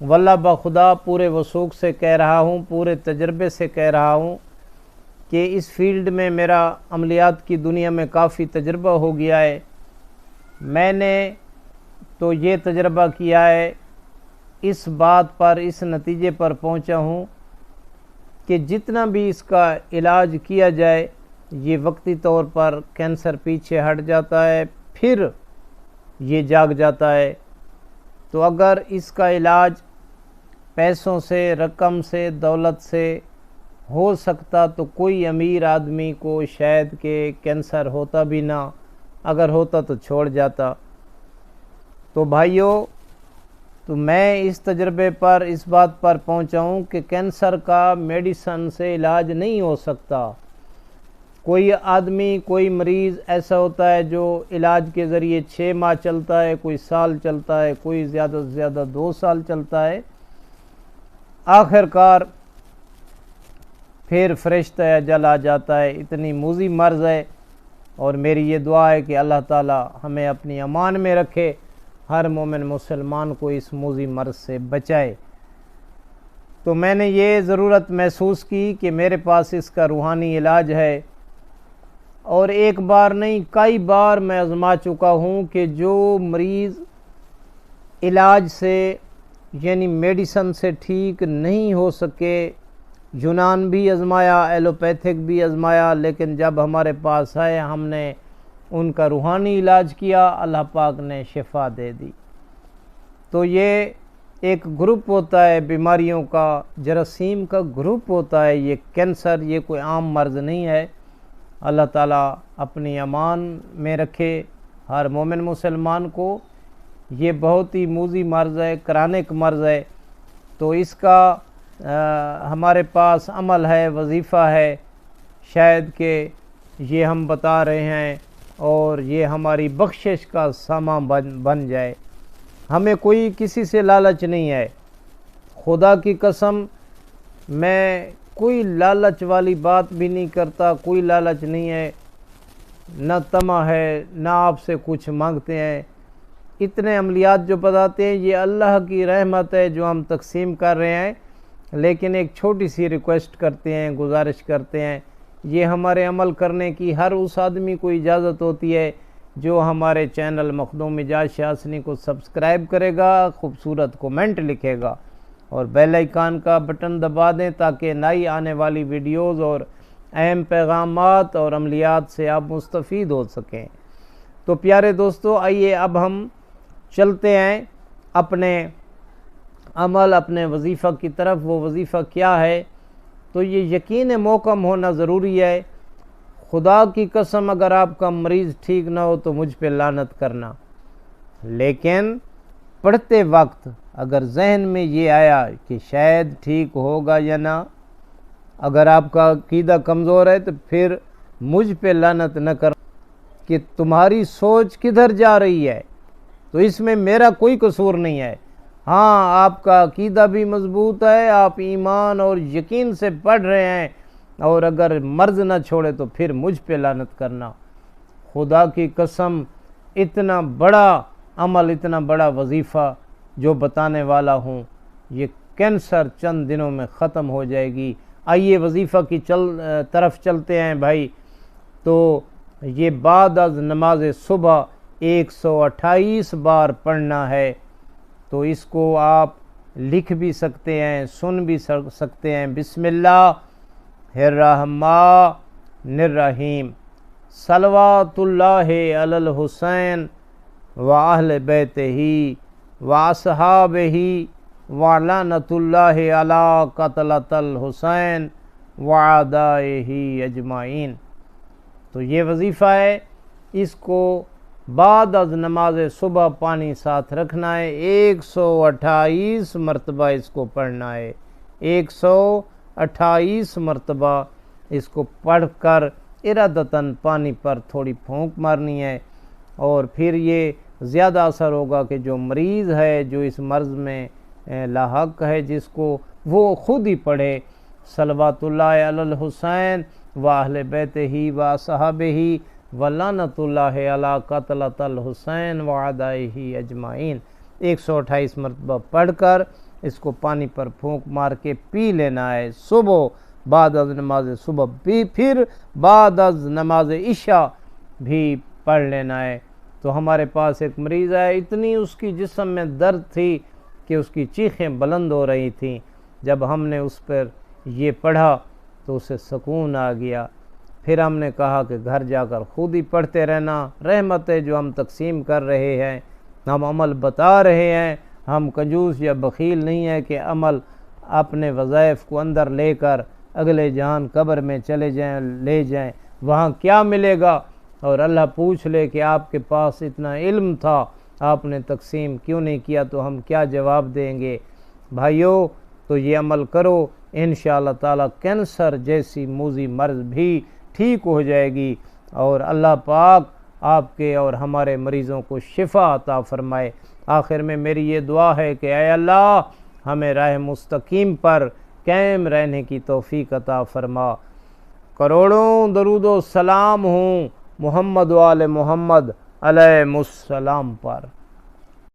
واللہ بخدا پورے وثوق سے کہہ رہا ہوں، پورے تجربے سے کہہ رہا ہوں کہ اس فیلڈ میں میرا عملیات کی دنیا میں کافی تجربہ ہو گیا ہے۔ میں نے تو یہ تجربہ کیا ہے، اس بات پر، اس نتیجے پر پہنچا ہوں کہ جتنا بھی اس کا علاج کیا جائے یہ وقتی طور پر کینسر پیچھے ہٹ جاتا ہے، پھر یہ جاگ جاتا ہے۔ تو اگر اس کا علاج پیسوں سے، رقم سے، دولت سے ہو سکتا تو کوئی امیر آدمی کو شاید کہ کینسر ہوتا بھی نہ، اگر ہوتا تو چھوڑ جاتا۔ تو بھائیوں، تو میں اس تجربے پر اس بات پر پہنچا ہوں کہ کینسر کا میڈیسن سے علاج نہیں ہو سکتا۔ کوئی آدمی، کوئی مریض ایسا ہوتا ہے جو علاج کے ذریعے 6 ماہ چلتا ہے، کوئی سال چلتا ہے، کوئی زیادہ سے زیادہ 2 سال چلتا ہے، آخر کار پھر فرشتہ اجل آ جاتا ہے۔ اتنی موذی مرض ہے، اور میری یہ دعا ہے کہ اللہ تعالی ہمیں اپنی امان میں رکھے، ہر مومن مسلمان کو اس موذی مرض سے بچائے۔ تو میں نے یہ ضرورت محسوس کی کہ میرے پاس اس کا روحانی علاج ہے، اور ایک بار نہیں کئی بار میں آزما چکا ہوں کہ جو مریض علاج سے یعنی میڈیسن سے ٹھیک نہیں ہو سکے، یونان بھی آزمایا، ایلوپیتھک بھی آزمایا، لیکن جب ہمارے پاس آئے ہم نے ان کا روحانی علاج کیا، اللہ پاک نے شفا دے دی۔ تو یہ ایک گروپ ہوتا ہے بیماریوں کا، جراثیم کا گروپ ہوتا ہے یہ کینسر، یہ کوئی عام مرض نہیں ہے۔ اللہ تعالیٰ اپنی امان میں رکھے ہر مومن مسلمان کو۔ یہ بہت ہی موذی مرض ہے، کرانک مرض ہے، تو اس کا ہمارے پاس عمل ہے، وظیفہ ہے، شاید کہ یہ ہم بتا رہے ہیں اور یہ ہماری بخشش کا سامان بن جائے۔ ہمیں کوئی کسی سے لالچ نہیں ہے، خدا کی قسم میں کوئی لالچ والی بات بھی نہیں کرتا، کوئی لالچ نہیں ہے، نہ طمع ہے، نہ آپ سے کچھ مانگتے ہیں۔ اتنے عملیات جو بتاتے ہیں یہ اللہ کی رحمت ہے جو ہم تقسیم کر رہے ہیں، لیکن ایک چھوٹی سی ریکویسٹ کرتے ہیں، گزارش کرتے ہیں، یہ ہمارے عمل کرنے کی ہر اس آدمی کو اجازت ہوتی ہے جو ہمارے چینل مخدوم اجاز شاذلی کو سبسکرائب کرے گا، خوبصورت کومنٹ لکھے گا اور بیل آئیکن کا بٹن دبا دیں تاکہ نئی آنے والی ویڈیوز اور اہم پیغامات اور عملیات سے آپ مستفید ہو سکیں۔ تو پیارے دوستو، آئیے اب ہم چلتے ہیں اپنے عمل، اپنے وظیفہ کی طرف۔ وہ وظیفہ کیا ہے؟ تو یہ یقین محکم ہونا ضروری ہے۔ خدا کی قسم اگر آپ کا مریض ٹھیک نہ ہو تو مجھ پہ لعنت کرنا، لیکن پڑھتے وقت اگر ذہن میں یہ آیا کہ شاید ٹھیک ہوگا یا نہ، اگر آپ کا عقیدہ کمزور ہے تو پھر مجھ پہ لعنت نہ کر کہ تمہاری سوچ کدھر جا رہی ہے، تو اس میں میرا کوئی قصور نہیں ہے۔ ہاں، آپ کا عقیدہ بھی مضبوط ہے، آپ ایمان اور یقین سے پڑھ رہے ہیں، اور اگر مرض نہ چھوڑے تو پھر مجھ پہ لعنت کرنا۔ خدا کی قسم اتنا بڑا عمل، اتنا بڑا وظیفہ جو بتانے والا ہوں، یہ کینسر چند دنوں میں ختم ہو جائے گی۔ آئیے وظیفہ کی طرف چلتے ہیں بھائی۔ تو یہ بعد از نماز صبح 128 بار پڑھنا ہے، تو اس کو آپ لکھ بھی سکتے ہیں، سن بھی سکتے ہیں۔ بسم اللہ الرحمن الرحیم، صلوات اللہ علی الحسین و اہل بیتہ و اصحابہ و لعنت اللہ علی قتلۃ الحسین و اعدائہ اجمعین۔ تو یہ وظیفہ ہے، اس کو بعد از نماز صبح پانی ساتھ رکھنا ہے، 128 مرتبہ اس کو پڑھنا ہے، 128 مرتبہ اس کو پڑھ کر ارادتاً پانی پر تھوڑی پھونک مارنی ہے، اور پھر یہ زیادہ اثر ہوگا کہ جو مریض ہے، جو اس مرض میں لاحق ہے، جس کو وہ خود ہی پڑھے، صلوات اللہ علی الحسین و اہل بیتہ و اصحابہ و لعنت اللہ علی قتلۃ الحسین و اعدائہ اجمعین، 128 مرتبہ پڑھ کر اس کو پانی پر پھونک مار کے پی لینا ہے، صبح بعد از نماز صبح بھی، پھر بعد از نماز عشاء بھی پڑھ لینا ہے۔ تو ہمارے پاس ایک مریض ہے، اتنی اس کی جسم میں درد تھی کہ اس کی چیخیں بلند ہو رہی تھیں۔ جب ہم نے اس پر یہ پڑھا تو اسے سکون آ گیا۔ پھر ہم نے کہا کہ گھر جا کر خود ہی پڑھتے رہنا، رحمت ہے جو ہم تقسیم کر رہے ہیں، ہم عمل بتا رہے ہیں، ہم کنجوس یا بخیل نہیں ہے کہ عمل اپنے وظائف کو اندر لے کر اگلے جہان قبر میں چلے جائیں، لے جائیں، وہاں کیا ملے گا، اور اللہ پوچھ لے کہ آپ کے پاس اتنا علم تھا آپ نے تقسیم کیوں نہیں کیا، تو ہم کیا جواب دیں گے؟ بھائیو، تو یہ عمل کرو، انشاءاللہ تعالی کینسر جیسی موذی مرض بھی ٹھیک ہو جائے گی، اور اللہ پاک آپ کے اور ہمارے مریضوں کو شفا عطا فرمائے۔ آخر میں میری یہ دعا ہے کہ اے اللہ ہمیں راہ مستقیم پر قائم رہنے کی توفیق عطا فرما۔ کروڑوں درود و سلام ہوں محمد و آل محمد علیہ السلام پر۔